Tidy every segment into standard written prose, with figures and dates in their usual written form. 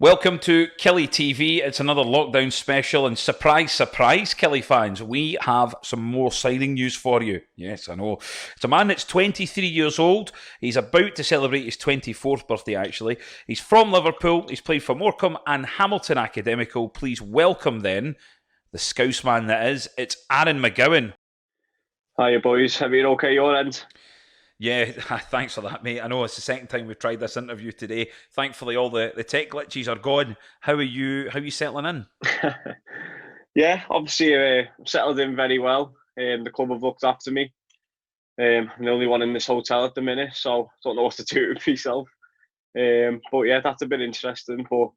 Welcome to Kelly TV. It's another lockdown special, and surprise, surprise, Kelly fans, we have some more signing news for you. Yes, I know. It's a man that's 23 years old. He's about to celebrate his 24th birthday, actually. He's from Liverpool. He's played for Morecambe and Hamilton Academical. Please welcome, then, the Scouse man that is. It's Aaron McGowan. Hiya, boys. Have you okay, your end? Yeah, thanks for that, mate. I know it's the second time we've tried this interview today. Thankfully, all the tech glitches are gone. How are you? How are you settling in? Yeah, obviously settled in very well. The club have looked after me. I'm the only one in this hotel at the minute, so don't know what to do with myself. But yeah, that's a bit interesting. But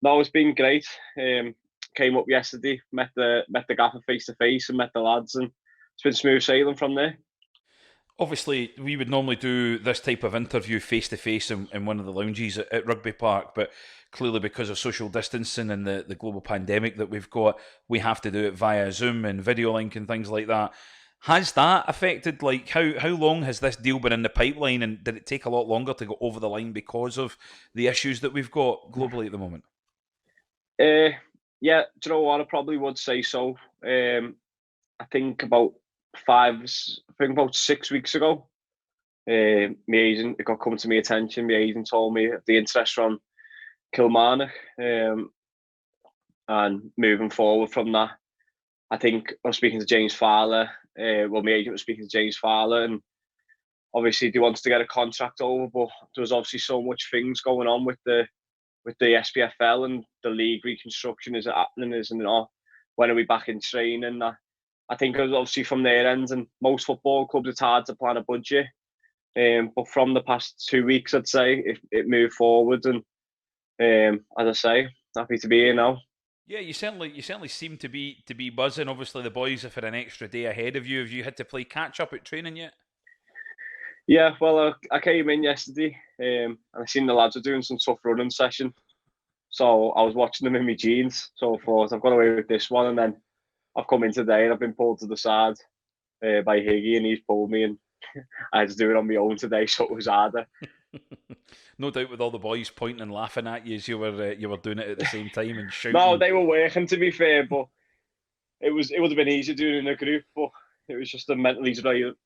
no, it's been great. Came up yesterday, met the gaffer face to face, and met the lads, and it's been smooth sailing from there. Obviously, we would normally do this type of interview face to face in one of the lounges at Rugby Park, but clearly because of social distancing and the global pandemic that we've got, we have to do it via Zoom and video link and things like that. Has that affected, like, how long has this deal been in the pipeline, and did it take a lot longer to go over the line because of the issues that we've got globally at the moment? Uh, yeah, do you know what? I probably would say so. I think about I think about 6 weeks ago, my agent, it got come to my attention. My agent told me the interest from Kilmarnock, and moving forward from that, I think I was speaking to James Fowler. My agent was speaking to James Fowler, and obviously he wants to get a contract over, but there was obviously so much things going on with the SPFL and the league reconstruction. Is it happening? Isn't it? Not? When are we back in training? I think it was obviously from their end, and most football clubs, it's hard to plan a budget. But from the past 2 weeks, I'd say it moved forward, and as I say, happy to be here now. Yeah, you certainly seem to be buzzing. Obviously, the boys have had an extra day ahead of you. Have you had to play catch up at training yet? Yeah, well, I came in yesterday, and I seen the lads were doing some tough running session, so I was watching them in my jeans. So I thought I've got away with this one, and then I've come in today and I've been pulled to the side by Higgy, and he's pulled me, and I had to do it on my own today, so it was harder. No doubt, with all the boys pointing and laughing at you as you were doing it at the same time and No, shouting. they were working, to be fair, but it would have been easier doing it in a group, but it was just a mentally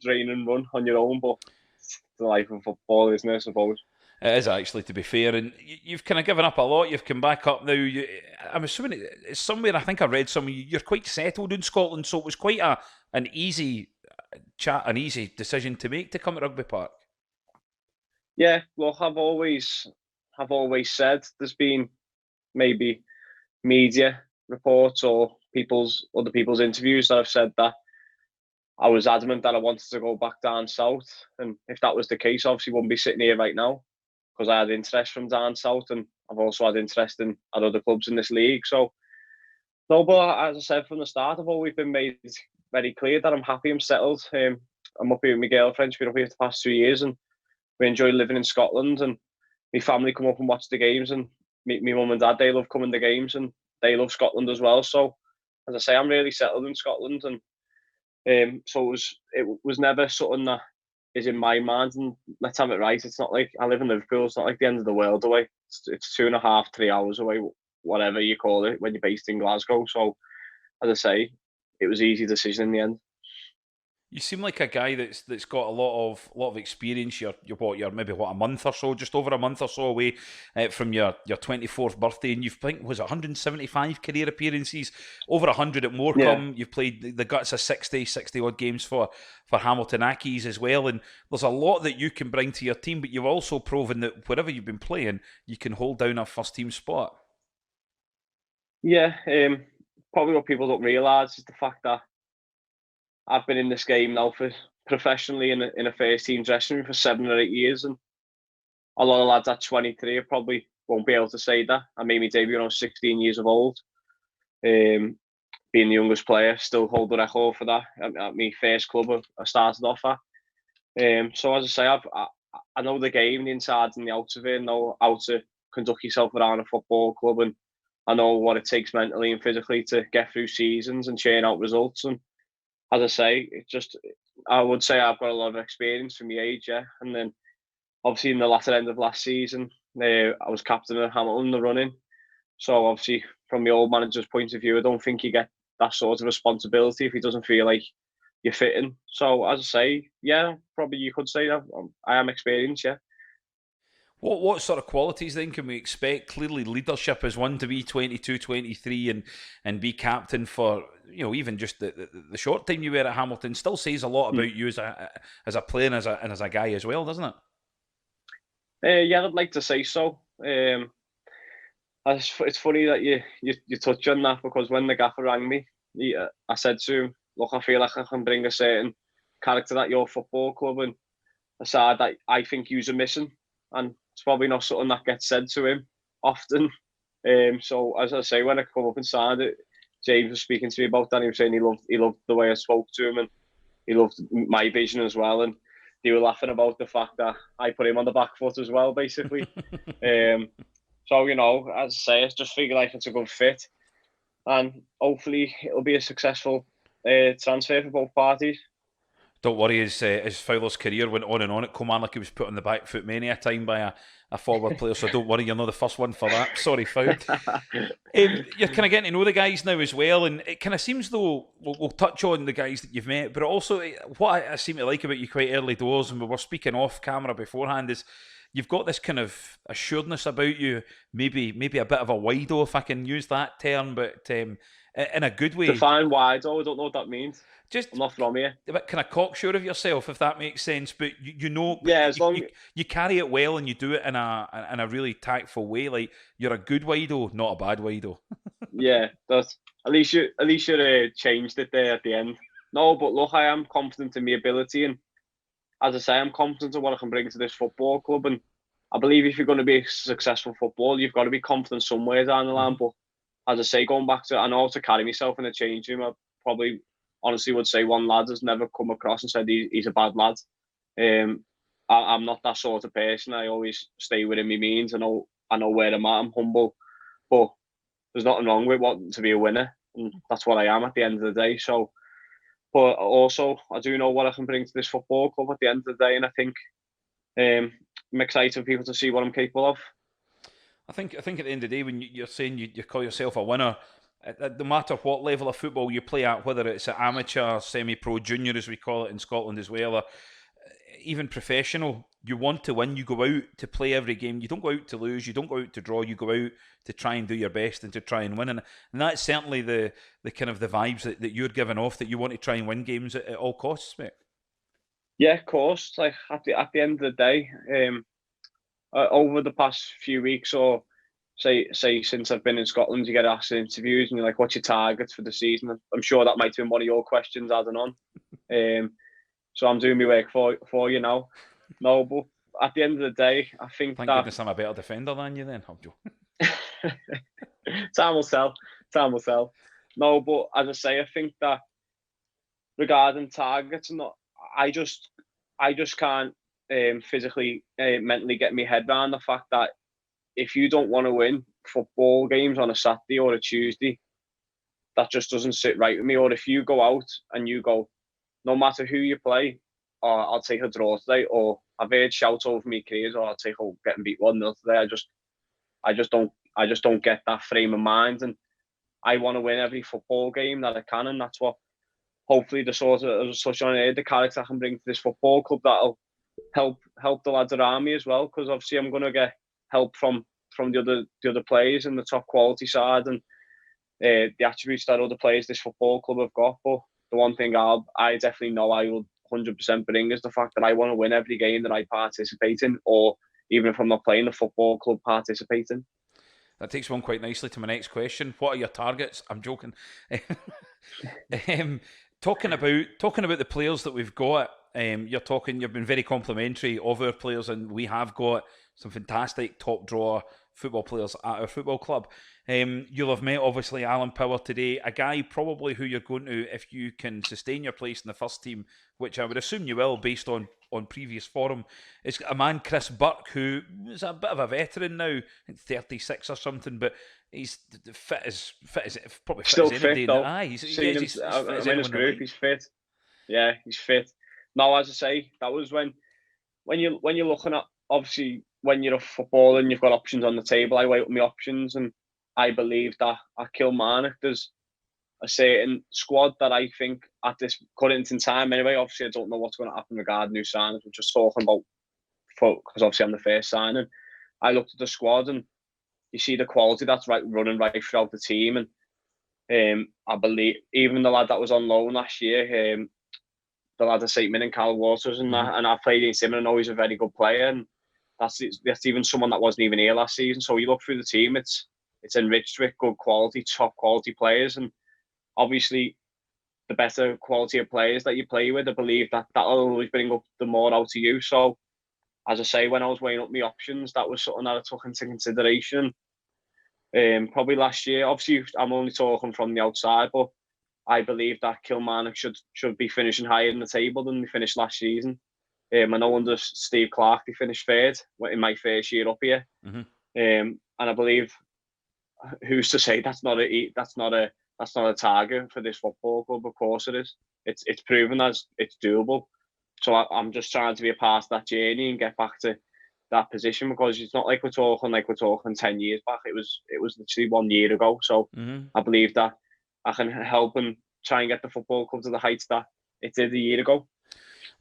draining run on your own. But it's the life of football, isn't it? I suppose. It is, actually, to be fair, and you've kind of given up a lot. You've come back up now. I'm assuming it's somewhere. I think I read somewhere you're quite settled in Scotland, so it was quite an easy an easy decision to make to come to Rugby Park. Yeah, look, I've always said there's been maybe media reports or other people's interviews that have said that I was adamant that I wanted to go back down south, and if that was the case, obviously wouldn't be sitting here right now because I had interest from down south, and I've also had interest at other clubs in this league. So no, but as I said from the start, I've always been made very clear that I'm happy, I'm settled. I'm up here with my girlfriend. She's been up here for the past 2 years, and we enjoy living in Scotland. And my family come up and watch the games, and my mum and dad, they love coming to games, and they love Scotland as well. So as I say, I'm really settled in Scotland, and so it was never something that is in my mind. And let's have it right. It's not like I live in Liverpool. It's not like the end of the world away. It's 2.5, 3 hours away, whatever you call it, when you're based in Glasgow. So as I say, it was an easy decision in the end. You seem like a guy that's got a lot of experience. You're maybe a month or so, just over a month or so away from your 24th birthday, and you've, I think, was it 175 career appearances, over 100 at Yeah, Morecambe. You've played the guts of 60 odd games for Hamilton Accies as well, and there's a lot that you can bring to your team. But you've also proven that wherever you've been playing, you can hold down a first team spot. yeah. Probably what people don't realise is the fact that I've been in this game now for professionally in a first team dressing room for 7 or 8 years, and a lot of lads at 23 probably won't be able to say that. I made my debut when I was 16 years of old. Um, Being the youngest player, still hold the record for that at my first club I started off at. So as I say, I know the game, the insides and the outs of it, and know how to conduct yourself around a football club, and I know what it takes mentally and physically to get through seasons and churn out results. And as I say, I would say I've got a lot of experience from my age, yeah. And then obviously in the latter end of last season, I was captain of Hamilton, the running. So obviously, from the old manager's point of view, I don't think you get that sort of responsibility if he doesn't feel like you're fitting. So as I say, yeah, probably you could say that I am experienced. Yeah. What sort of qualities then can we expect? Clearly, leadership is one to be 22, 23, and be captain for even just the short time you were at Hamilton. Still says a lot Hmm. about you as a player and as a guy as well, doesn't it? Yeah, I'd like to say so. It's funny that you touch on that because when the gaffer rang me, I said to him, "Look, I feel like I can bring a certain character at your football club and a side that I think you're missing." And it's probably not something that gets said to him often. So as I say, when I come up and signed it, James was speaking to me about that. He was saying he loved the way I spoke to him and he loved my vision as well. And they were laughing about the fact that I put him on the back foot as well, basically. Um, so as I say, I just feel like it's a good fit, and hopefully it'll be a successful transfer for both parties. Don't worry, his Fowler's career went on and on at Kilmarnock. He was put on the back foot many a time by a forward player, so don't worry, you're not the first one for that. Sorry, Fowl. You're kind of getting to know the guys now as well, and it kind of seems though we'll touch on the guys that you've met, but also what I seem to like about you quite early doors, and we were speaking off camera beforehand, is you've got this kind of assuredness about you, maybe a bit of a wido, if I can use that term, but in a good way. Define wide, though. I don't know what that means. Just I'm not from here. a bit kind of cocksure of yourself, if that makes sense. But but Yeah, as long you carry it well, and you do it in a really tactful way. Like you're a good wido, not a bad wido. yeah, that's at least you changed it there at the end. No, but look, I am confident in my ability, and as I say, I'm confident in what I can bring to this football club. And I believe if you're going to be a successful footballer, you've got to be confident somewhere down the line. Mm-hmm. But as I say, going back to I know how to carry myself in the change room. I probably honestly would say one lad has never come across and said he's a bad lad. I'm not that sort of person. I always stay within my means. I know where I'm at. I'm humble, but there's nothing wrong with wanting to be a winner, and that's what I am at the end of the day. So, but also I do know what I can bring to this football club at the end of the day, and I think I'm excited for people to see what I'm capable of. I think at the end of the day, when you're saying you call yourself a winner, no matter what level of football you play at, whether it's at amateur, semi-pro, junior, as we call it in Scotland as well, or even professional, you want to win. You go out to play every game. You don't go out to lose. You don't go out to draw. You go out to try and do your best and to try and win. And that's certainly the kind of the vibes that you're giving off, that you want to try and win games at all costs, mate. Yeah, of course. Like at the end of the day, over the past few weeks or say since I've been in Scotland, you get asked in interviews and you're like, "What's your targets for the season?" I'm sure that might have been one of your questions adding on. So I'm doing my work for you now. No, but at the end of the day, I think Thank that goodness I'm a better defender than you then. I'm joking. time will tell. Time will tell. No, but as I say, I think that regarding targets, not I just can't physically, mentally get my head around the fact that if you don't want to win football games on a Saturday or a Tuesday, that just doesn't sit right with me. Or if you go out and you go, no matter who you play, or I'll take a draw today, or I've heard shouts over me careers, or I'll take getting beat 1-0 today. I just don't get that frame of mind, and I want to win every football game that I can, and that's what hopefully the sort of, as such on here, the character I can bring to this football club that'll help the lads around me as well, because obviously I'm going to get help from the other players in the top quality side and the attributes that other players this football club have got. But the one thing I definitely know I will 100% bring is the fact that I want to win every game that I participate in, or even if I'm not playing, the football club participating. That takes one quite nicely to my next question. What are your targets? I'm joking. um, talking about the players that we've got. You've been very complimentary of our players, and we have got some fantastic top drawer football players at our football club. You'll have met obviously Alan Power today, a guy probably who you're going to, if you can sustain your place in the first team, which I would assume you will based on previous form, is a man, Chris Burke, who is a bit of a veteran now, I think 36 or something, but he's fit as probably fit Still as fit anybody. though. Aye, he's Seen him. fit as I'm in his anyone in the group. league. He's fit. Yeah, he's fit. Now, as I say, that was when you're looking at, obviously when you're a footballer and you've got options on the table. I weigh up my options, and I believe that at Kilmarnock there's a certain squad that I think at this current in time anyway. Obviously, I don't know what's going to happen regarding new signings. We're just talking about because obviously I'm the first signing. I looked at the squad and you see the quality that's running right throughout the team, and I believe even the lad that was on loan last year, the lad at St. Mirren, Cal Waters, and that, and I played against him, and I know he's a very good player, and that's even someone that wasn't even here last season. So you look through the team, it's enriched with good quality, top quality players, and obviously the better quality of players that you play with, I believe that'll always bring up the more out of you. So as I say, when I was weighing up my options, that was something that I took into consideration. Probably last year, obviously I'm only talking from the outside, but I believe that Kilmarnock should be finishing higher in the table than they finished last season. I know under Steve Clarke they finished third in my first year up here, and I believe who's to say that's not a target for this football club. Of course it is. It's proven as it's doable. So I'm just trying to be a part of that journey and get back to that position, because it's not like we're talking 10 years back. It was literally 1 year ago. So I believe that I can help and try and get the football club to the heights that it did a year ago.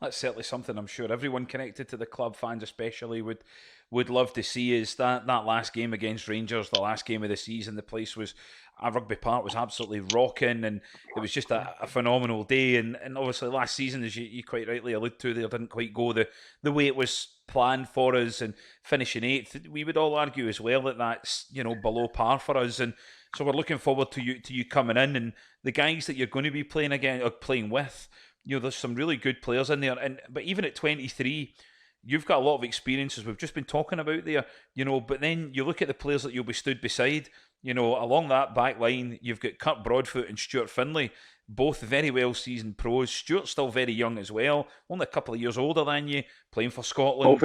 That's certainly something I'm sure everyone connected to the club, fans especially, would love to see. Is that last game against Rangers, the last game of the season, the place was, Rugby Park was absolutely rocking, and it was just a phenomenal day. And obviously last season, as you quite rightly allude to, they didn't quite go the way it was planned for us, and finishing 8th, we would all argue as well that that's below par for us. And so we're looking forward to you coming in, and the guys that you're going to be playing again or playing with. There's some really good players in there, but even at 23, you've got a lot of experiences we've just been talking about there. But then you look at the players that you'll be stood beside. Along that back line, you've got Kurt Broadfoot and Stuart Finlay, both very well seasoned pros. Stuart's still very young as well, only a couple of years older than you, playing for Scotland.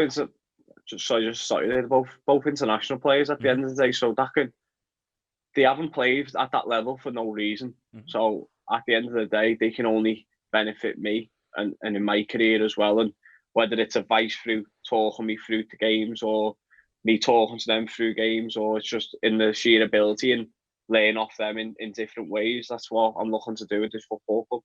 Both international players at the end of the day. So they haven't played at that level for no reason. So at the end of the day, they can only benefit me and in my career as well. And whether it's advice through talking me through the games, or me talking to them through games, or it's just in the sheer ability and laying off them in different ways, that's what I'm looking to do with this football club.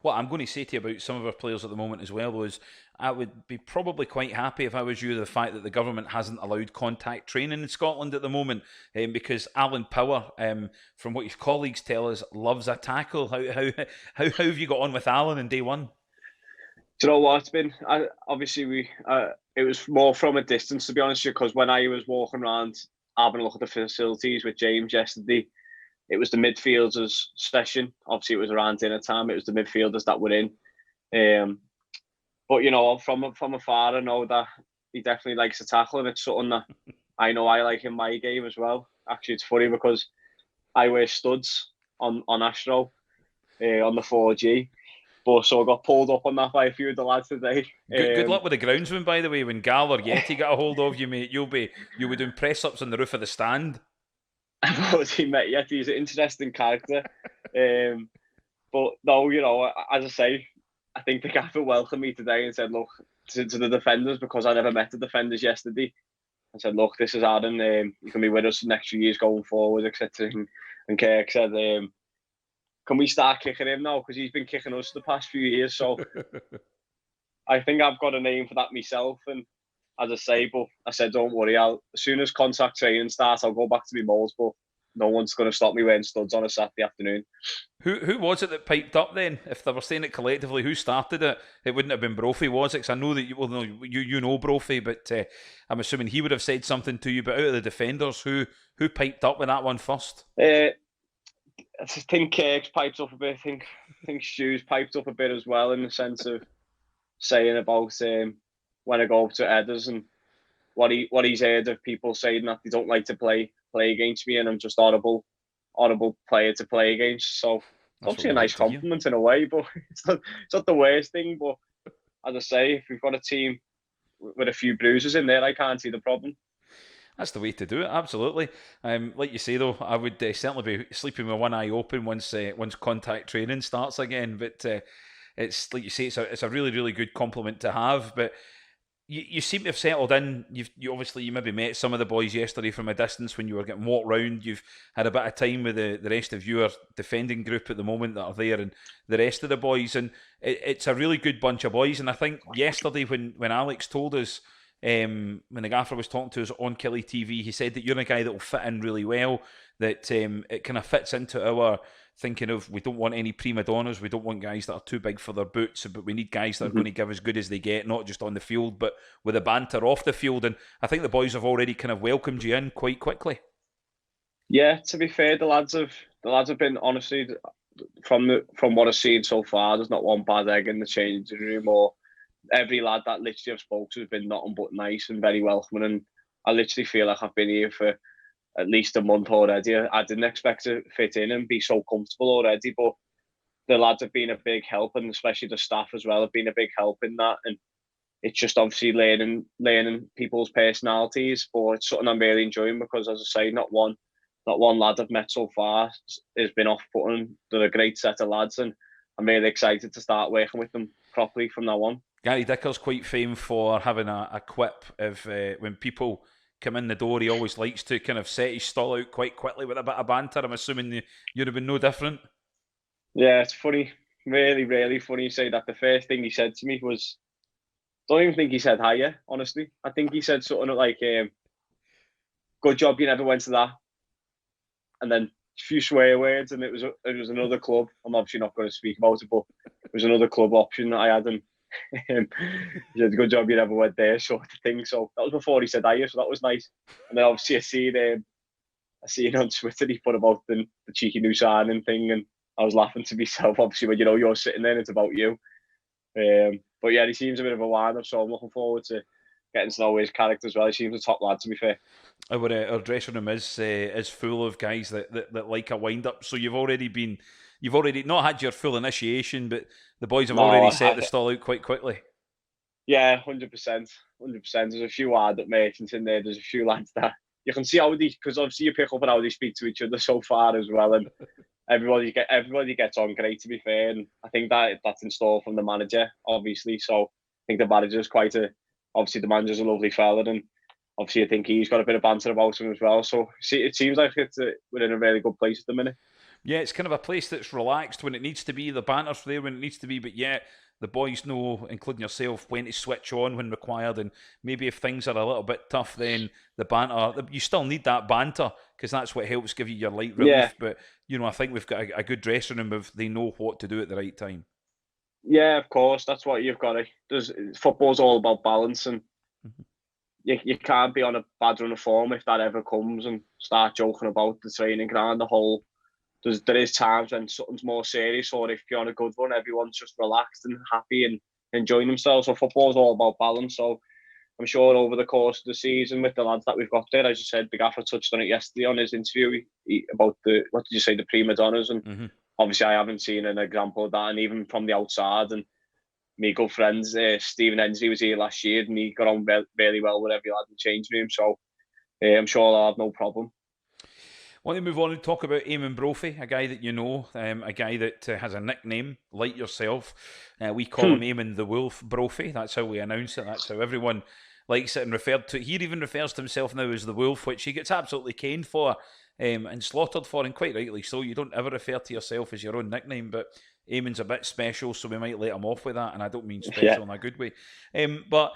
What I'm going to say to you about some of our players at the moment as well, though, is I would be probably quite happy if I was you, the fact that the government hasn't allowed contact training in Scotland at the moment, because Alan Power, from what your colleagues tell us, loves a tackle. How have you got on with Alan in day one? Do you know what? It's been obviously it was more from a distance, to be honest, because when I was walking around having a look at the facilities with James yesterday, it was the midfielders session. Obviously, it was around dinner time. It was the midfielders that were in. But from afar, I know that he definitely likes to tackle, and it's something that I know I like in my game as well. Actually, it's funny because I wear studs on Astro on the 4G. But so I got pulled up on that by a few of the lads today. Good luck with the groundsman, by the way. When Gal or Yeti get a hold of you, mate, you'll be doing press ups on the roof of the stand. He met Yeti. He's an interesting character. But no, as I say, I think the gaffer welcomed me today and said, look, to the defenders, because I never met the defenders yesterday. I said, look, this is Aaron. You can be with us the next few years going forward, etc. And Kirk said, can we start kicking him now? Because he's been kicking us the past few years. So I think I've got a name for that myself. And as I say, but I said, don't worry. As soon as contact training starts, I'll go back to my molds. But no one's going to stop me wearing studs on a Saturday afternoon. Who was it that piped up then? If they were saying it collectively, who started it? It wouldn't have been Brophy, was it? Because I know that you know Brophy, but I'm assuming he would have said something to you. But out of the defenders, who piped up with that one first? I think Kirk's piped up a bit. I think Stu's piped up a bit as well, in the sense of saying about when I go up to Edders and what he's heard of people saying that they don't like to play against me, and I'm just horrible player to play against. So it's obviously a nice compliment in a way, but it's not the worst thing. But as I say, if we've got a team with a few bruises in there, I can't see the problem. That's the way to do it, absolutely. Like you say though, I would certainly be sleeping with one eye open once contact training starts again. But it's like you say, it's a really, really good compliment to have. But you seem to have settled in. You obviously you maybe met some of the boys yesterday from a distance when you were getting walked round. You've had a bit of time with the rest of your defending group at the moment that are there, and the rest of the boys, and it's a really good bunch of boys. And I think yesterday when Alex told us. When the gaffer was talking to us on Kelly TV, he said that you're a guy that will fit in really well. That it kind of fits into our thinking of we don't want any prima donnas, we don't want guys that are too big for their boots, but we need guys that are going to give as good as they get, not just on the field, but with the banter off the field. And I think the boys have already kind of welcomed you in quite quickly. Yeah, to be fair, the lads have been, honestly, from what I've seen so far, there's not one bad egg in the changing room, or every lad that literally I've spoke to has been nothing but nice and very welcoming. And I literally feel like I've been here for at least a month already. I didn't expect to fit in and be so comfortable already, but the lads have been a big help, and especially the staff as well have been a big help in that. And it's just obviously learning people's personalities, but it's something I'm really enjoying because, as I say, not one lad I've met so far has been off-putting. They're a great set of lads, and I'm really excited to start working with them properly from now on. Gary Dicker's quite famed for having a quip of when people come in the door, he always likes to kind of set his stall out quite quickly with a bit of banter. I'm assuming you'd have been no different. Yeah, it's funny. Really, really funny you say that. The first thing he said to me was, don't even think he said hiya, honestly. I think he said something like, good job you never went to that. And then a few swear words, and it was another club. I'm obviously not going to speak about it, but it was another club option that I had, and he said, good job you never went there, sort of thing. So that was before he said hiya, so that was nice. And then obviously I seen on Twitter he put about the cheeky new signing thing, and I was laughing to myself, obviously, when you're sitting there and it's about you. But yeah, he seems a bit of a wind-up, so I'm looking forward to getting to know his character as well. He seems a top lad, to be fair. Our dressing room is full of guys that like a wind-up. So you've already not had your full initiation, but the boys have already set the stall out quite quickly. Yeah, 100%. 100%. There's a few hard-up merchants in there. There's a few lads that you can see because obviously you pick up on how they speak to each other so far as well, and everybody gets on great, to be fair. And I think that's in store from the manager, obviously. So I think the manager's obviously the manager's a lovely fella, and obviously I think he's got a bit of banter about him as well. So it seems like we're in a really good place at the minute. Yeah, it's kind of a place that's relaxed when it needs to be. The banter's there when it needs to be, but yeah, the boys know, including yourself, when to switch on when required. And maybe if things are a little bit tough, then the banter, you still need that banter because that's what helps give you your light relief. Yeah. But, I think we've got a good dressing room if they know what to do at the right time. Yeah, of course. That's what you've got to. Football's all about balance, and you can't be on a bad run of form if that ever comes and start joking about the training ground, the whole. There is times when something's more serious, or if you're on a good run, everyone's just relaxed and happy and enjoying themselves. So football's all about balance. So I'm sure over the course of the season with the lads that we've got there, as you said, the gaffer touched on it yesterday on his interview about the prima donnas, and obviously I haven't seen an example of that, and even from the outside. And my good friends, Stephen Hensley was here last year, and he got on very well with every lad in the change room. So I'm sure I'll have no problem. I want to move on and talk about Eamon Brophy, a guy that you know, a guy that has a nickname like yourself. We call him Eamon the Wolf Brophy. That's how we announce it. That's how everyone likes it and referred to. He even refers to himself now as the Wolf, which he gets absolutely caned for and slaughtered for, and quite rightly so. You don't ever refer to yourself as your own nickname, but Eamon's a bit special, so we might let him off with that, and I don't mean special in a good way. But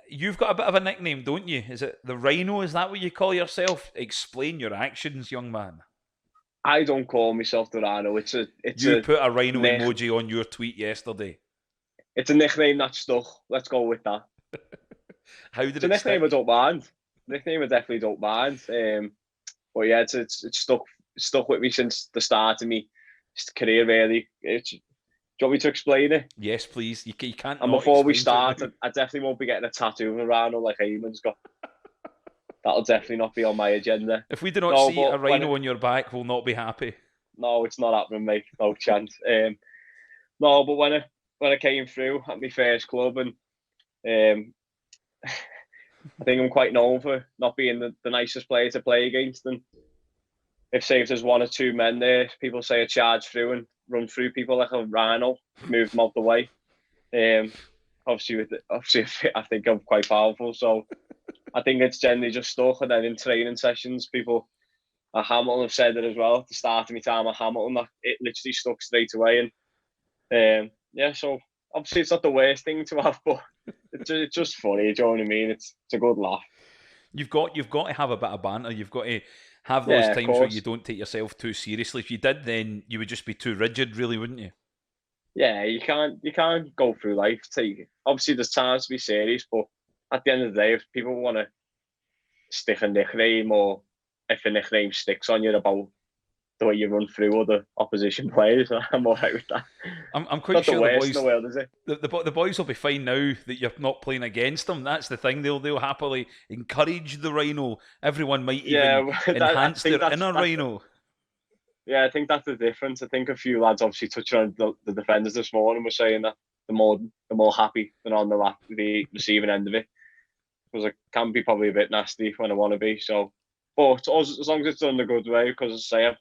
you've got a bit of a nickname, don't you? Is it the Rhino? Is that what you call yourself? Explain your actions, young man. I don't call myself the Rhino. You put a rhino emoji on your tweet yesterday. It's a nickname that stuck. Let's go with that. How did it's a nickname I don't mind. Nickname I definitely don't mind. But yeah, it's stuck with me since the start of my career, really. Do you want me to explain it? Yes, please. You can't. And before we start, I definitely won't be getting a tattoo of a rhino like Eamon's got. That'll definitely not be on my agenda. If we do not see a rhino on your back, we'll not be happy. No, it's not happening, mate. No chance. No, but when I came through at my first club, and I think I'm quite known for not being the nicest player to play against. And if there's one or two men there, people say I charge through and run through people like a rhino, move them out the way. obviously, I think I'm quite powerful, so I think it's generally just stuck. And then in training sessions, people at Hamilton have said it as well. At the start of my time at Hamilton, that it literally stuck straight away. And yeah, so obviously it's not the worst thing to have, but it's just funny. Do you know what I mean? It's a good laugh. You've got to have a bit of banter. You've got to have those Yeah, of times where you course. don't take yourself too seriously. If you did, then you would just be too rigid, really, wouldn't you? Yeah, you can't go through life. Obviously there's times to be serious, but at the end of the day, if people want to stick a nickname, or if a nickname sticks on you about the way you run through other opposition players, I'm all right with that. I'm quite Not the sure the worst in boys the world, is it? the boys will be fine now that you're not playing against them. That's the thing. They'll happily encourage the Rhino. Everyone might Yeah, even I enhance think their inner Rhino. yeah, I think that's the difference. I think a few lads obviously touching on the defenders this morning were saying that the more happy than on the receiving end of it, because I can be probably a bit nasty when I want to be. So, but as long as it's done the good way, because as I say, I've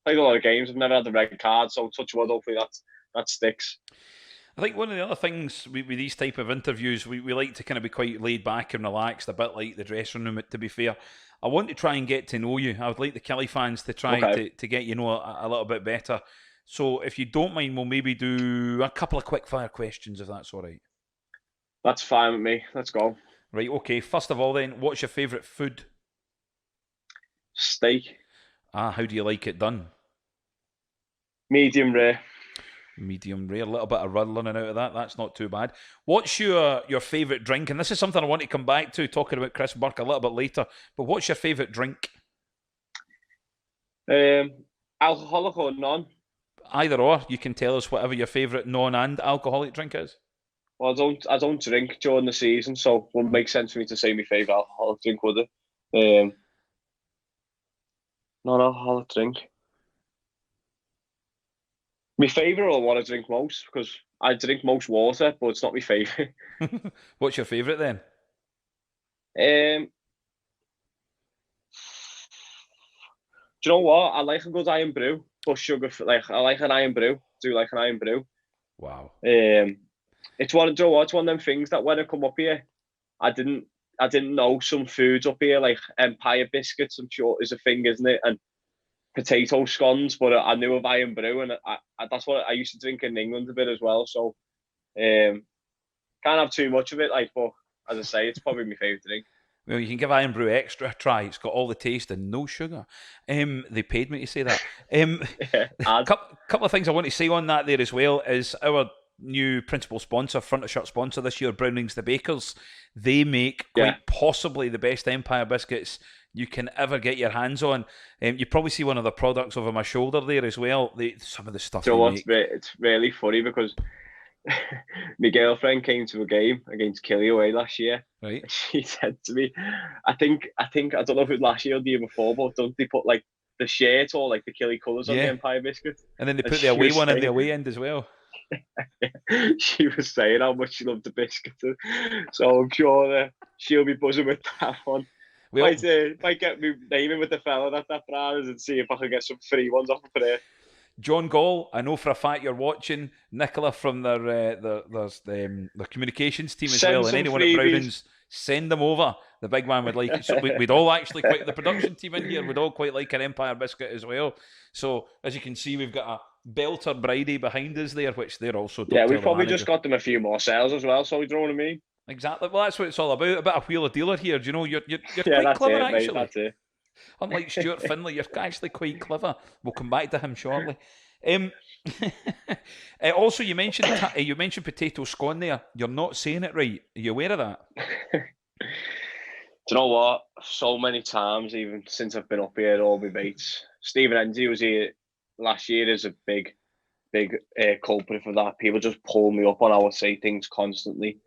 played a lot of games. I've never had the red card, so touch wood. Hopefully that sticks. I think one of the other things with these type of interviews, we like to kind of be quite laid back and relaxed, a bit like the dressing room. To be fair, I want to try and get to know you. I would like the Kelly fans to try Okay, to get you know a little bit better. So if you don't mind, we'll maybe do a couple of quick fire questions if that's all right. that's fine with me. Let's go. Right, okay. First of all, then, what's your favourite food? Steak, How do you like it done? medium rare. Medium rare, a little bit of running out of that. That's not too bad. What's your favourite drink? And this is something I want to come back to, talking about Chris Burke a little bit later. But what's your favourite drink? Um, Alcoholic or non? Either or, you can tell us whatever your favourite non and alcoholic drink is. Well, I don't drink during the season, so it wouldn't make sense for me to say my favourite alcoholic drink, would it? Non-alcoholic drink. My favourite I want to drink most, because I drink most water, but it's not my favourite. What's your favourite then? Um, do you know what? I like a good iron brew, but sugar. Like I like an iron brew. Do like an iron brew. Wow. It's one. Do you know what? It's one of them things that when I come up here, I didn't. I didn't know some foods up here like Empire biscuits. I'm sure is a thing, isn't it? And potato scones, but I knew of iron brew, and that's what I used to drink in England a bit as well. So can't have too much of it, like. But as I say, it's probably my favourite drink. Well, you can give Iron Brew Extra a try. It's got all the taste and no sugar. They paid me to say that. Yeah, Couple of things I want to say on that there as well is our new principal sponsor, front of shirt sponsor this year, Brownings the Bakers. They make quite possibly the best Empire biscuits you can ever get your hands on. You probably see one of the products over my shoulder there as well. Some of the stuff you know they what? make. It's really funny because my girlfriend came to a game against Killyaway last year. Right. And she said to me, I don't know if it was last year or the year before, but don't they put like the shirt or like the Killy colours on the Empire biscuit? And then they put she the away was one in saying- the away end as well. She was saying how much she loved the biscuit, so I'm sure she'll be buzzing with that one. Well, Might get me naming with the fella that Brars and see if I can get some free ones off of there. John Gall, I know for a fact you're watching. Nicola from their communications team as Send well, and some anyone at freebies. Brownings, send them over. The big man would like it. So we'd all actually quite the production team in here would all quite like an Empire biscuit as well. So as you can see, we've got a belter Bridie behind us there, which they're also. Yeah, we've probably just got them a few more sales as well. So you know what I mean? Exactly. Well, that's what it's all about. A bit of wheeler dealer here. Do you know? You're Yeah, quite clever mate, actually. that's it. Unlike Stuart Finlay, you're actually quite clever. We'll come back to him shortly. Also, you mentioned potato scone there. You're not saying it right. Are you aware of that? Do you know what? So many times, even since I've been up here, all my mates. Stephen Endy was here last year as a big culprit for that. People just pull me up on how I say things constantly.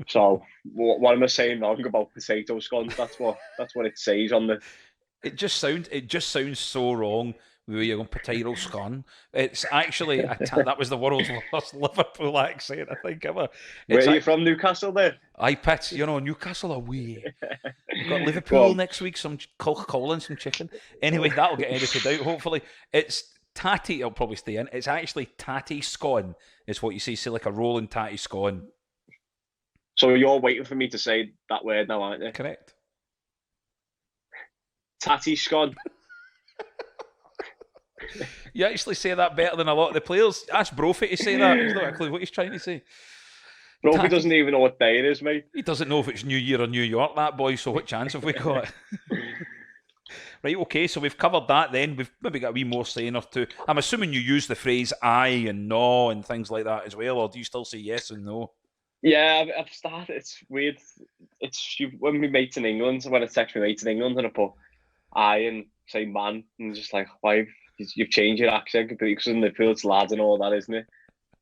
So what am I saying wrong about potato scones? That's what it says on the. It just sounds so wrong. We were going potato scone. It's actually that was the world's worst Liverpool accent I think ever. Where are you from, Newcastle? There. I pitch, Newcastle away. We've got Liverpool next week. Some calling some chicken. Anyway, that'll get edited out. Hopefully, it's tatty. It'll probably stay in. It's actually tatty scone. Is what you see. Like a rolling tatty scone. So you're waiting for me to say that word now, aren't you? Correct. Tatty Scon. You actually say that better than a lot of the players. Ask Brophy to say that. He's not a clue what he's trying to say. Brophy doesn't even know what day it is, mate. He doesn't know if it's New Year or New York, that boy, so what chance have we got? Right, okay, so we've covered that then. We've maybe got a wee more saying or two. I'm assuming you use the phrase aye and no and things like that as well, or do you still say yes and no? Yeah, I've started. It's weird. When we mates in England, when I text my mates in England and I put I and say man, and just like, why you've changed your accent completely because in Liverpool it's lad and all that, isn't it?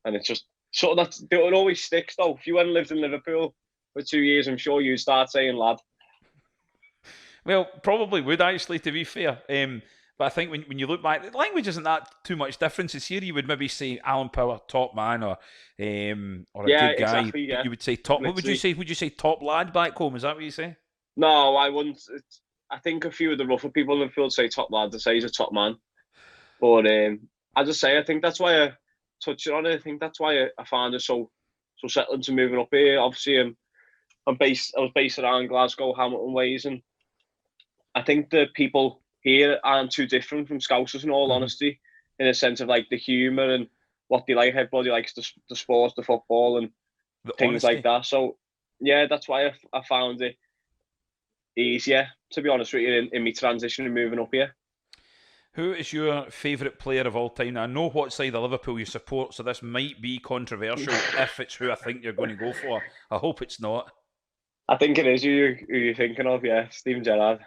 And it's just sort of that it always sticks though. If you went and lived in Liverpool for 2 years, I'm sure you'd start saying lad. Well, probably would actually, to be fair. But I think when you look back, the language isn't that too much difference. It's here you would maybe say Alan Power, top man, or a good guy. Exactly, yeah. But you would say top. What would you say? Would you say top lad back home? Is that what you say? No, I wouldn't. I think a few of the rougher people in the field say top lad. They say he's a top man. But as I say, I think that's why I touched on it. I think that's why I found it so settling to moving up here. Obviously, I was based around Glasgow, Hamilton ways, and I think the people here aren't too different from Scousers, in all honesty, in a sense of like the humour and what they like. Everybody likes the sports, the football, and The things honesty. like that. So yeah, that's why I found it easier, to be honest with you, in my transition and moving up here. Who is your favourite player of all time? Now, I know what side of Liverpool you support, so this might be controversial if it's who I think you're going to go for. I hope it's not. I think it is who you're thinking of, yeah, Steven Gerrard.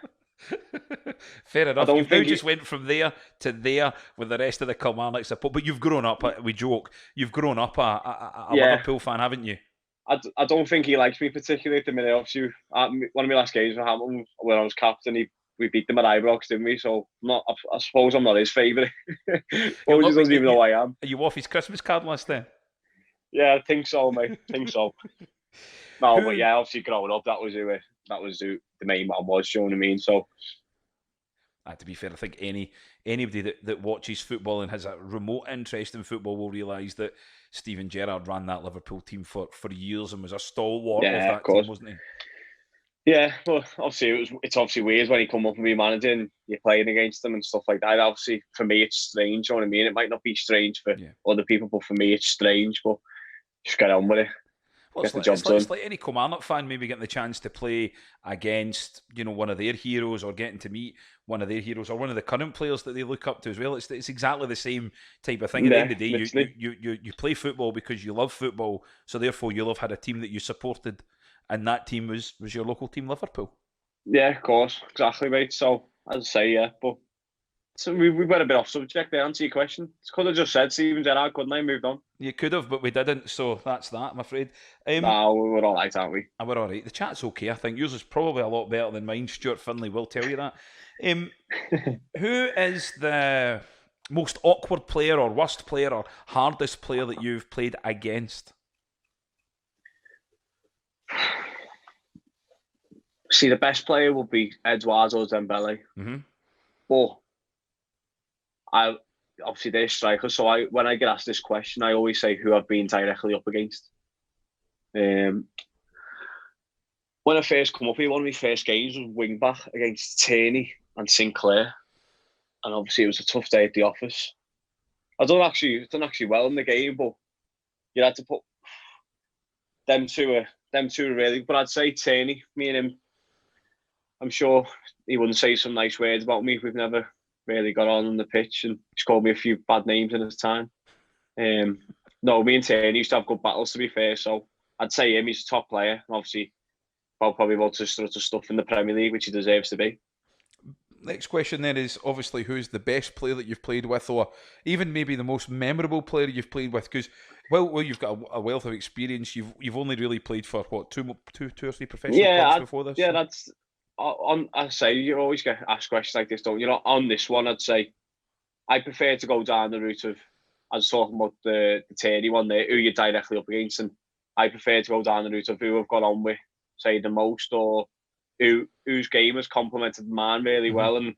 Fair enough. You've now think just went from there to there with the rest of the Kilmarnock support, but you've grown up, we joke, you've grown up a Liverpool fan, haven't you? I don't think he likes me particularly at the minute. Obviously, one of my last games with Hamilton, when I was captain, we beat them at Ibrox, didn't we? So I suppose I'm not his favourite. He doesn't even know I am. Are you off his Christmas card list then? Yeah, I think so, mate. I think so. No, but yeah, obviously growing up, that was who the main man was. Do you know what I mean? So. To be fair, I think anybody that watches football and has a remote interest in football will realise that Steven Gerrard ran that Liverpool team for years and was a stalwart of that team, wasn't he? Yeah, well, obviously it's obviously weird when he come up and be managing, you're playing against them and stuff like that. Obviously, for me, it's strange. You know what I mean? It might not be strange for other people, but for me, it's strange. But just get on with it. Well, it's like any Kilmarnock fan maybe getting the chance to play against, one of their heroes or getting to meet one of their heroes or one of the current players that they look up to as well. It's exactly the same type of thing. At the end of the day, you play football because you love football, so therefore you'll have had a team that you supported, and that team was your local team, Liverpool. Yeah, of course, exactly, mate. So as I say, yeah, but so we went a bit off subject there. Answer your question. Could have just said Steven Gerrard, couldn't I? Moved on. You could have, but we didn't. So that's that, I'm afraid. No, we're all right, aren't we? We're all right. The chat's okay. I think yours is probably a lot better than mine. Stuart Finlay will tell you that. Who is the most awkward player or worst player or hardest player that you've played against? See, the best player would be Eduardo Dembele. Mm-hmm. But obviously they're strikers, so when I get asked this question, I always say who I've been directly up against. When I first come up here, one of my first games was wing back against Tierney and Sinclair, and obviously it was a tough day at the office. I done actually well in the game, but you had to put them two are really. But I'd say Tierney, me and him, I'm sure he wouldn't say some nice words about me. We've never really got on the pitch, and he's called me a few bad names in his time. No, me and Tierney used to have good battles, to be fair. So I'd say him, he's a top player. Obviously, probably about to sort of stuff in the Premier League, which he deserves to be. Next question then is obviously who's the best player that you've played with, or even maybe the most memorable player you've played with? Because well, you've got a wealth of experience. You've only really played for what two or three professional clubs before this. Yeah, that's on. I say you always get asked questions like this, don't you? On this one, I'd say I prefer to go down the route of, I was talking about the Tierney one there, who you're directly up against, and I prefer to go down the route of who I've got on with, say, the most, or whose game has complemented mine really well. And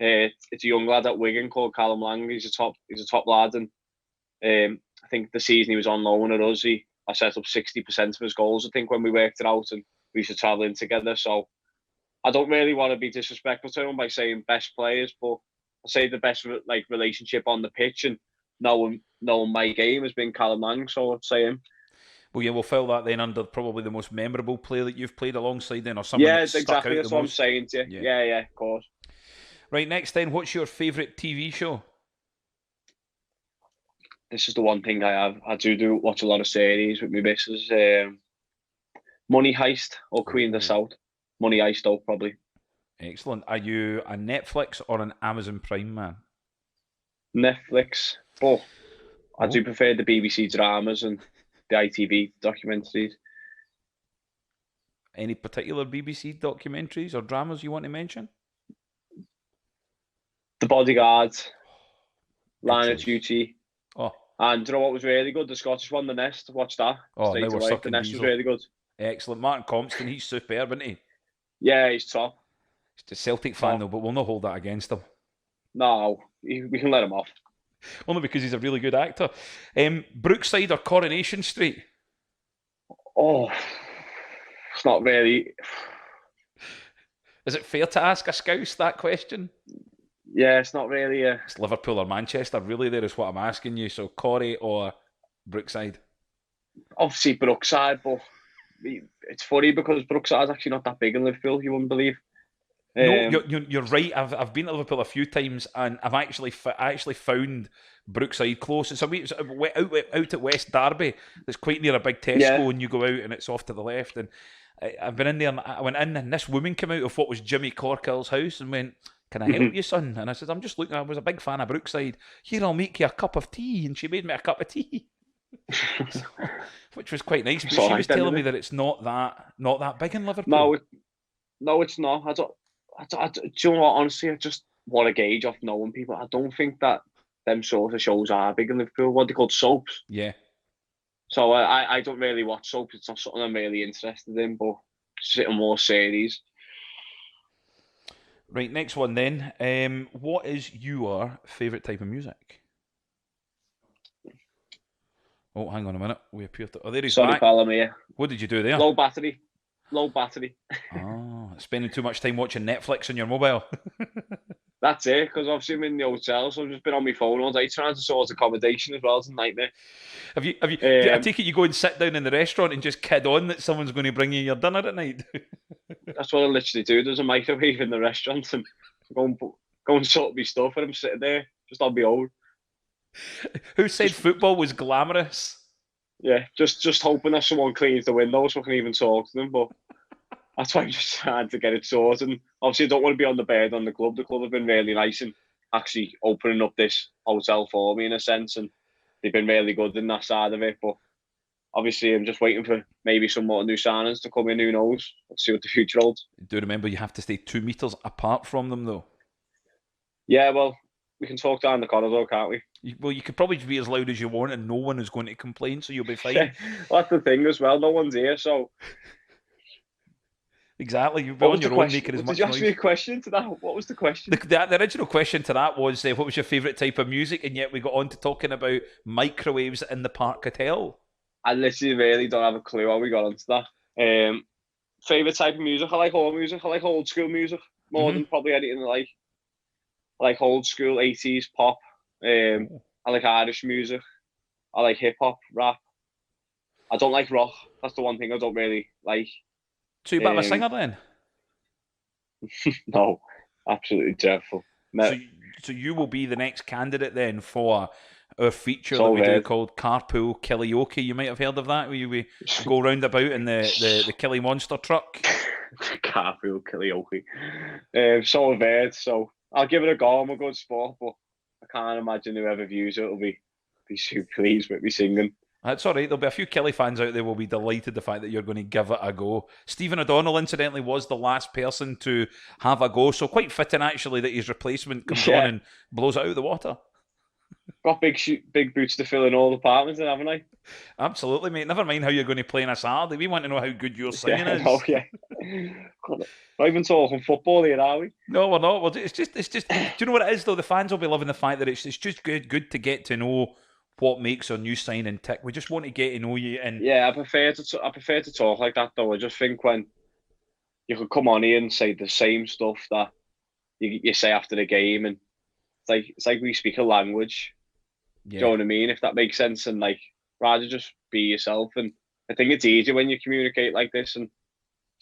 it's a young lad at Wigan called Callum Lang. He's a top lad, and I think the season he was on loan at us, he I set up 60% of his goals, I think, when we worked it out and we used to travel in together. So I don't really want to be disrespectful to him by saying best players, but I say the best relationship on the pitch and knowing my game has been Callum Lang, so I'd say him. Well, yeah, we'll fill that then under probably the most memorable player that you've played alongside then, or someone Yeah, that's stuck exactly. out That's the what I'm most. saying to you. Yeah, of course. Right, next then, what's your favourite TV show? This is the one thing I have. I do watch a lot of series with my missus. Money Heist or Queen of the South. Money Heist, though, probably. Excellent. Are you a Netflix or an Amazon Prime man? Netflix, but I do prefer the BBC dramas and the ITV documentaries. Any particular BBC documentaries or dramas you want to mention? The Bodyguard, Good Line of choice. Duty. Oh, And do you know what was really good? The Scottish one, The Nest. Watch that. Oh, Straight now we're away. The sucking Nest diesel. was really good. Excellent. Martin Compston, he's superb, isn't he? Yeah, he's top. He's a Celtic fan though, but we'll not hold that against him. No, we can let him off. Only because he's a really good actor. Brookside or Coronation Street? Oh, it's not really. Is it fair to ask a Scouse that question? Yeah, it's not really. It's Liverpool or Manchester, really, there is what I'm asking you. So Corrie or Brookside? Obviously Brookside, but it's funny because Brookside's actually not that big in Liverpool, you wouldn't believe. No, you're right. I've been to Liverpool a few times, and I've actually found Brookside close. It's out at West Derby. It's quite near a big Tesco, and you go out and it's off to the left. And I've been in there, and I went in, and this woman came out of what was Jimmy Corkill's house and went, "Can I help you, son?" And I said, "I'm just looking. I was a big fan of Brookside. Here, I'll make you a cup of tea." And she made me a cup of tea, which was quite nice. But she was telling me that it's not that big in Liverpool. No, it's not. Do you know what? Honestly, I just want to gauge off knowing people. I don't think that them sort of shows are big in Liverpool. What they called soaps. Yeah. So I don't really watch soaps. It's not something I'm really interested in, but sitting more series. Right, next one then. What is your favourite type of music? Oh, hang on a minute. We appear to... Oh, there he's Sorry, back. pal, I'm here. What did you do there? Low battery. Oh, spending too much time watching Netflix on your mobile. That's it, because obviously I'm in the hotel, so I've just been on my phone all day trying to sort accommodation as well. It's a nightmare. Have you? I take it you go and sit down in the restaurant and just kid on that someone's going to bring you your dinner at night? That's what I literally do. There's a microwave in the restaurant, and go and sort my stuff, and I'm sitting there just on my own. Who said football was glamorous? Yeah, just hoping that someone cleans the window so I can even talk to them. But that's why I'm just trying to get it sorted. And obviously, I don't want to be on the bed on the club. The club have been really nice and actually opening up this hotel for me in a sense, and they've been really good in that side of it. But obviously, I'm just waiting for maybe some more new signings to come in. Who knows? Let's see what the future holds. Do remember you have to stay 2 metres apart from them, though. Yeah, well, we can talk down the corridor, can't we? You could probably be as loud as you want, and no one is going to complain, so you'll be fine. Yeah, that's the thing as well. No one's here, so. Exactly, you'll be on your own making as much noise. Did you ask me a question to that? What was the question? The original question to that was, what was your favourite type of music? And yet we got on to talking about microwaves in the Park Hotel. I literally really don't have a clue how we got onto that. Favourite type of music? I like all music. I like old school music more than probably anything I like. I like old school 80s pop. I like Irish music. I like hip hop, rap. I don't like rock. That's the one thing I don't really like. So you're a bit of a singer then? No, absolutely dreadful. No. So you will be the next candidate then for our feature that we do called Carpool Karaoke. You might have heard of that, where we go round about in the Killy Monster truck. Carpool Karaoke. So I've heard, so I'll give it a go. I'm a good sport, but I can't imagine whoever views it will be super pleased with me singing. That's all right. There'll be a few Kelly fans out there will be delighted the fact that you're going to give it a go. Stephen O'Donnell, incidentally, was the last person to have a go, so quite fitting actually that his replacement comes on and blows it out of the water. Got big boots to fill in all departments, haven't I? Absolutely, mate. Never mind how you're going to play in a Saturday. We want to know how good your singing is. Oh yeah. Not even talking football here, are we? No, we're not. It's just. Do you know what it is though? The fans will be loving the fact that it's just good to get to know what makes a new signing tick. We just want to get to know you. And Yeah, I prefer to talk like that though. I just think when you could come on here and say the same stuff that you say after the game, and it's like we speak a language. Do you yeah, know what I mean? If that makes sense, and like rather just be yourself. And I think it's easier when you communicate like this, and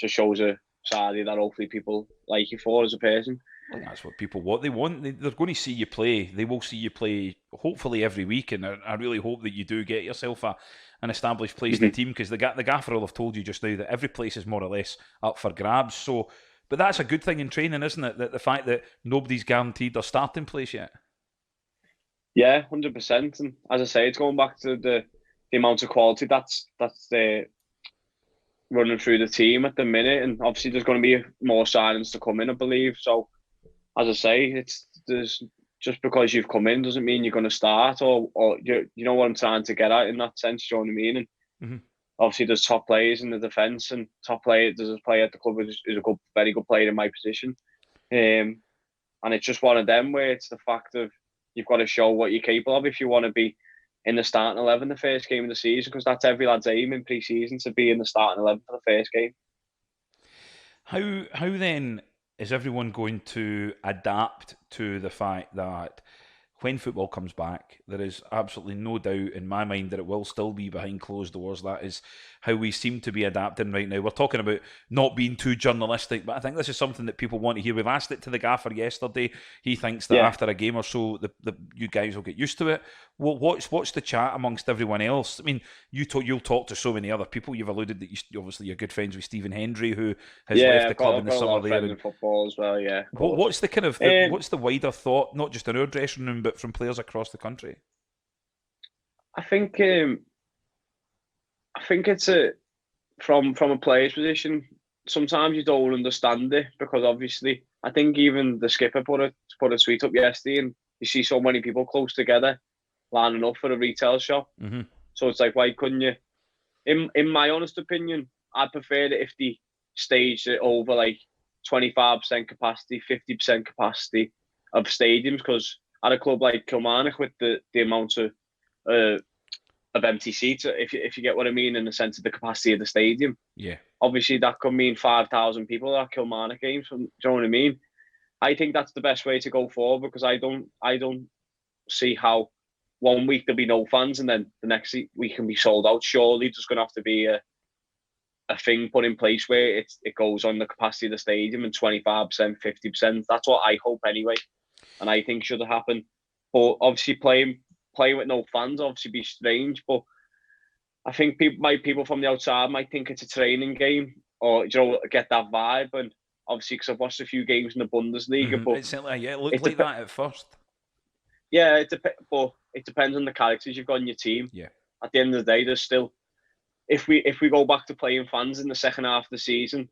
just shows a side that hopefully people like you for as a person. well, that's what people want. They want. They're going to see you play. They will see you play. Hopefully every week, and I really hope that you do get yourself an established place in the Mhm. team, because the gaffer will have told you just now that every place is more or less up for grabs. So, but that's a good thing in training, isn't it? That the fact that nobody's guaranteed their starting place yet. Yeah, 100%. And as I say, it's going back to the amount of quality that's running through the team at the minute, and obviously there's going to be more signings to come in, I believe. So as I say, it's there's just because you've come in doesn't mean you're going to start, or you know what I'm trying to get at in that sense. Do you know what I mean? And Hmm. obviously there's top players in the defence, and there's a player at the club who's a very good player in my position. And it's just one of them where it's the fact of you've got to show what you're capable of if you want to be in the starting 11 the first game of the season, because that's every lad's aim in pre-season, to be in the starting 11 for the first game. How then is everyone going to adapt to the fact that when football comes back, there is absolutely no doubt in my mind that it will still be behind closed doors? That is how we seem to be adapting right now. We're talking about not being too journalistic, but I think this is something that people want to hear. We've asked it to the gaffer yesterday. He thinks that Yeah, after a game or so, you guys will get used to it. Well, what's the chat amongst everyone else? I mean, you'll talk to so many other people. You've alluded that obviously you're good friends with Stephen Hendry, who has left yeah, the club in I've the got a lot summer of there, friends and in football as well. Yeah, of course. what's the kind of Um, what's the wider thought, not just in our dressing room, but from players across the country? I think it's a from a player's position. Sometimes you don't understand it because obviously I think even the skipper put a tweet up yesterday, and you see so many people close together lining up for a retail shop. Hmm. So it's like, why couldn't you? In my honest opinion, I prefer it if they staged it over like 25% capacity, 50% capacity of stadiums, because at a club like Kilmarnock with the amount uh, of empty seats, if you get what I mean, in the sense of the capacity of the stadium, Yeah. obviously that could mean 5,000 people at Kilmarnock games. Do you know what I mean? I think that's the best way to go forward, because I don't see how one week there'll be no fans and then the next week can be sold out. Surely there's going to have to be a thing put in place where it goes on the capacity of the stadium, and 25%, 50%. That's what I hope anyway, and I think should happen. But obviously playing with no fans obviously be strange. But I think people from the outside might think it's a training game, or get that vibe. And obviously, because I've watched a few games in the Bundesliga, Hmm. but It certainly, yeah, it looked it like dep- that at first. yeah, but it depends on the characters you've got in your team. Yeah. At the end of the day, there's still, if we go back to playing fans in the second half of the season,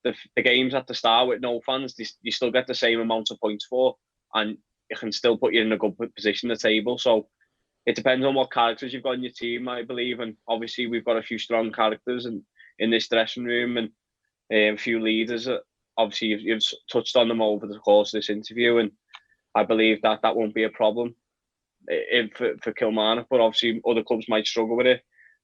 the games at the start with no fans, you still get the same amount of points for, and it can still put you in a good position at the table. So it depends on what characters you've got in your team, I believe, and obviously we've got a few strong characters in this dressing room, and a few leaders. Obviously, you've touched on them over the course of this interview, and I believe that won't be a problem for Kilmarnock, but obviously other clubs might struggle with it.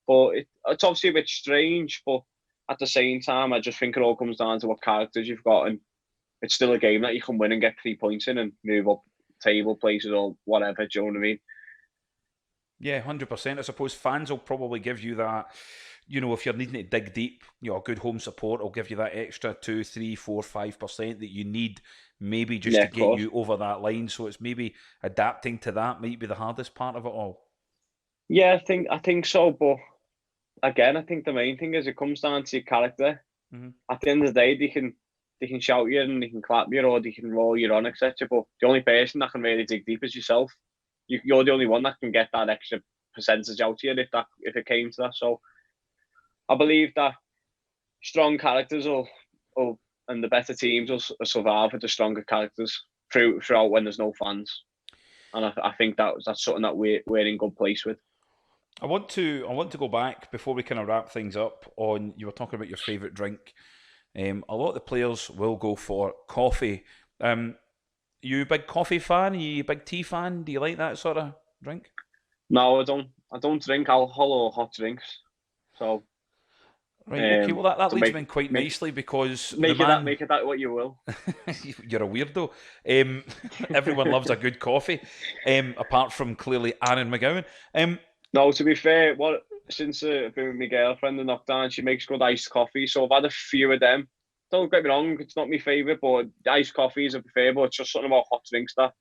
But it's obviously a bit strange, but at the same time, I just think it all comes down to what characters you've got, and it's still a game that you can win and get 3 points in and move up table places or whatever. Do you know what I mean? Yeah, 100%. I suppose fans will probably give you that. If you're needing to dig deep, a good home support will give you that extra 2, 3, 4, 5% that you need, maybe just Yeah, to of get course. you over that line. So it's maybe adapting to that might be the hardest part of it all. Yeah, I think so. But again, I think the main thing is it comes down to your character. Hmm. At the end of the day, they can shout you and they can clap you or they can roll you on, etc. But the only person that can really dig deep is yourself. You're the only one that can get that extra percentage out of you if it came to that. So I believe that strong characters will and the better teams will survive with the stronger characters throughout when there's no fans. And I think that's something that we're in good place with. I want to go back before we kind of wrap things up on, you were talking about your favourite drink. A lot of the players will go for coffee. You a big coffee fan? Are you a big tea fan? Do you like that sort of drink? No, I don't. I don't drink alcohol or hot drinks. So Right, okay, well that to leads me make in quite make nicely because the make it that man, make it that what you will. you're a weirdo. Everyone loves a good coffee, apart from clearly Aaron McGowan. No, to be fair, what since I've been with my girlfriend in lockdown, she makes good iced coffee. So I've had a few of them. Don't get me wrong, it's not my favourite, but iced coffees I prefer. But it's just something about hot drinks that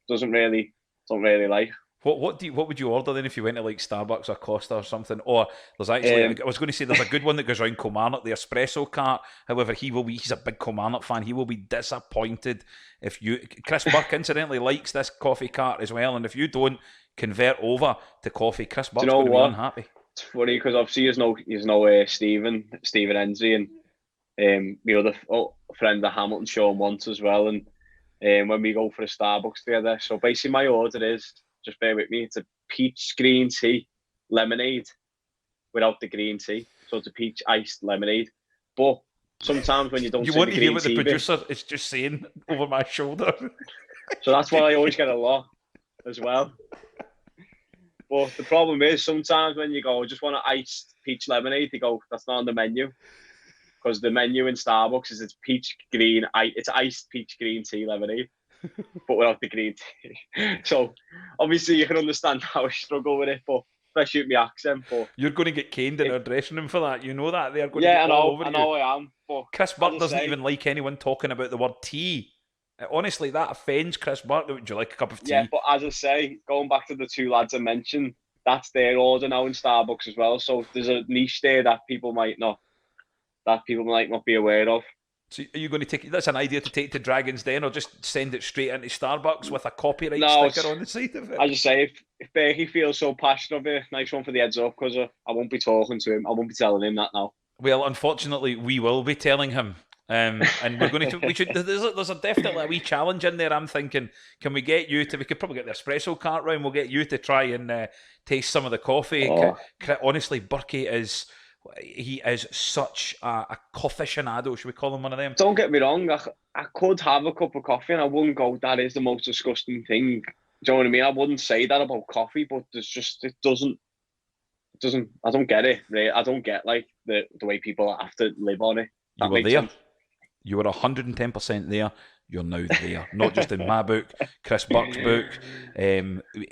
doesn't really don't really like. What would you order then if you went to like Starbucks or Costa or something? Or there's actually Um, I was going to say there's a good one that goes around Kilmarnock, the espresso cart. However, he's a big Kilmarnock fan. He will be disappointed if you Chris Burke incidentally likes this coffee cart as well, and if you don't convert over to coffee, Chris do you Burke's know going to be what? unhappy. It's funny because obviously there's no Stephen Ensley and my other friend, the Hamilton, Sean wants as well. And when we go for a Starbucks together, so basically my order is, just bear with me, it's a peach green tea lemonade without the green tea. So it's a peach iced lemonade. But sometimes when you don't You see want the to hear green what the tea bit, producer is just saying over my shoulder? so that's why I always get a lot as well. But the problem is sometimes when you go, I just want an iced peach lemonade, they go, that's not on the menu. Because the menu in Starbucks is it's peach green, it's iced peach green tea lemonade, but without the green tea. So obviously you can understand how I struggle with it, but especially with my accent. But You're going to get caned in it, our dressing room for that. You know that. They're going to be yeah, all over I you. know I am. But Chris as Burke I doesn't say, even like anyone talking about the word tea. Honestly, that offends Chris Burke. Would you like a cup of yeah, tea? but as I say, going back to the two lads I mentioned, that's their order now in Starbucks as well. So there's a niche there that people might not be aware of. So are you going to take that's an idea to take to Dragon's Den, or just send it straight into Starbucks with a copyright No, sticker it's on the side of it? as I say, if Berkey feels so passionate of it, nice one for the heads up because I won't be talking to him. I won't be telling him that now. Well, unfortunately, we will be telling him. And we're going to. We should. There's a definitely a wee challenge in there. I'm thinking, can we get you to? We could probably get the espresso cart round. We'll get you to try and taste some of the coffee. Oh, Honestly, Berkey is. He is such a coffee aficionado. Should we call him one of them? don't get me wrong. I could have a cup of coffee and I wouldn't go, that is the most disgusting thing. Do you know what I mean? I wouldn't say that about coffee, but there's just, I don't get it, really. I don't get like the way people have to live on it. You That were makes there. sense. You were 110% there. You're now there. Not just in my book, Chris Burke's book,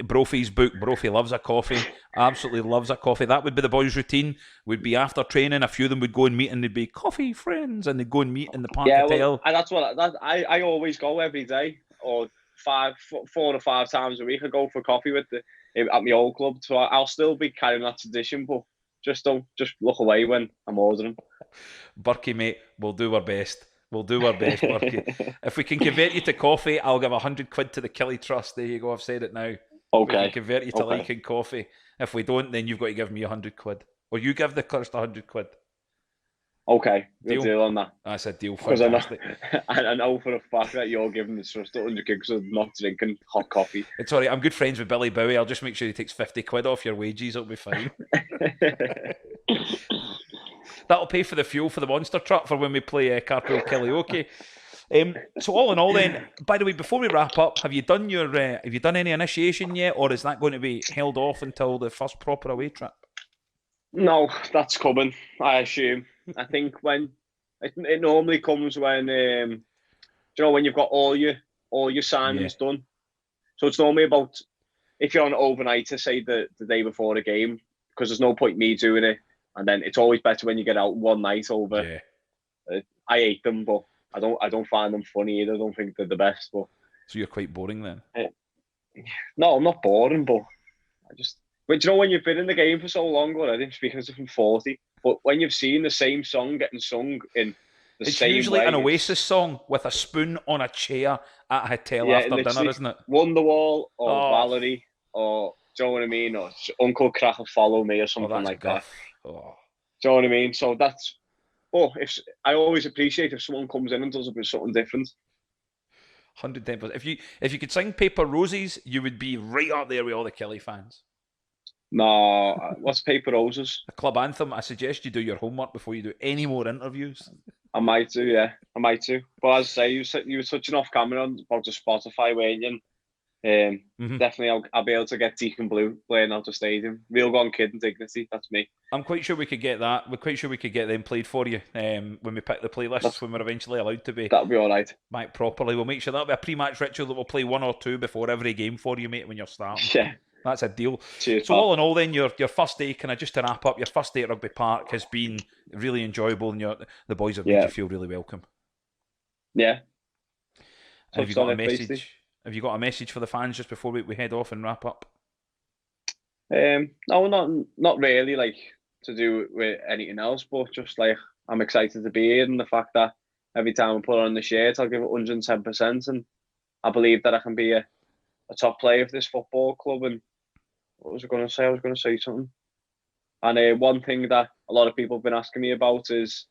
Brophy's book. Brophy loves a coffee. Absolutely loves a coffee. That would be the boys' routine. Would be after training. A few of them would go and meet, and they'd be coffee friends, and they'd go and meet in the Park Yeah, well, Hotel. that's what I always go every day or 4 or 5 times a week. I go for coffee at my old club, so I'll still be carrying that tradition, but just look away when I'm ordering. Berkey, mate, we'll do our best. We'll do our best, Berkey. If we can convert you to coffee, I'll give £100 to the Killy Trust. There you go. I've said it now. If we can convert you to Okay. liking coffee. If we don't, then you've got to give me £100. Or you give the Trust £100. Okay, we'll Deal? deal on that. That's a deal. Because I know, Fantastic. I know for a fact that you're giving the trust 100 gigs of not drinking hot coffee. It's all right. I'm good friends with Billy Bowie. I'll just make sure he takes £50 off your wages. It'll be fine. That'll pay for the fuel for the monster truck for when we play Carpool Karaoke. So all in all, then, by the way, before we wrap up, have you done any initiation yet, or is that going to be held off until the first proper away trip? No, that's coming, I assume. I think when it normally comes when when you've got all your signings done. So it's normally about, if you're on overnight to say the day before the game, because there's no point me doing it, and then it's always better when you get out one night over. Yeah. I hate them, but I don't find them funny either. I don't think they're the best. But so you're quite boring then. No, I'm not boring, but But when you've been in the game for so long already, speaking as if I'm 40, but when you've seen the same song getting sung in the it's same usually way, an Oasis song with a spoon on a chair at a hotel after dinner, isn't it? Wonderwall or Valerie or, do you know what I mean? Or Uncle Cracker Follow Me or something like that. Oh. Do you know what I mean? So that's, I always appreciate if someone comes in and does a bit something different. 110%. If you could sing Paper Roses, you would be right up there with all the Kelly fans. No, what's Paper Roses? A club anthem. I suggest you do your homework before you do any more interviews. I might do, yeah. I might do. But as I say, you were touching off camera about the Spotify, weren't you? Definitely, I'll be able to get Deacon Blue playing out the stadium. Real gone kid and dignity. That's me. I'm quite sure we could get that. We're quite sure we could get them played for you when we pick the playlists, when we're eventually allowed to be That'll be all right. back properly. We'll make sure that'll be a pre-match ritual that we'll play 1 or 2 before every game for you, mate, when you're starting. Yeah. That's a deal. Cheers, So pal. all in all then, your first day, kind of just to wrap up, your first day at Rugby Park has been really enjoyable and the boys have made you feel really welcome. Yeah. Have you got a message? Have you got a message for the fans just before we head off and wrap up? No, not really like to do with anything else, but just like I'm excited to be here, and the fact that every time I put on the shirt, I'll give it 110%, and I believe that I can be a top player for this football club. And what was I going to say? I was going to say something. And one thing that a lot of people have been asking me about is,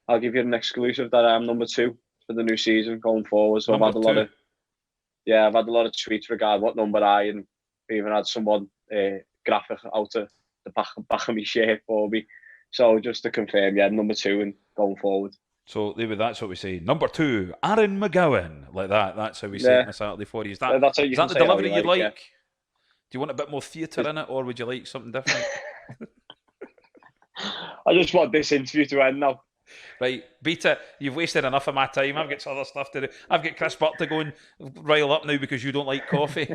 I'll give you an exclusive that I'm number 2 for the new season going forward. So I've had a lot of tweets regarding what number and even had someone graphic out of the back of my shirt for me. So just to confirm, number 2 and going forward. So that's what we say. Number 2, Aaron McGowan, like that. That's how we say it on a Saturday for you. Is that the delivery you'd like? Yeah. Do you want a bit more theatre in it, or would you like something different? I just want this interview to end now. Right, Beta, you've wasted enough of my time. I've got other stuff to do. I've got Chris Butt to go and rile up now because you don't like coffee.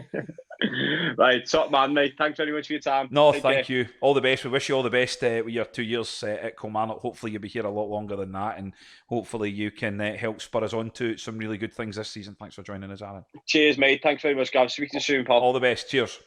Right, top man, mate. Thanks very much for your time. No, thank you. All the best. We wish you all the best with your 2 years at Kilmarnock. Hopefully you'll be here a lot longer than that, and hopefully you can help spur us on to some really good things this season. Thanks for joining us, Aaron. Cheers, mate. Thanks very much, guys. Speak to you soon, pal. All the best. Cheers.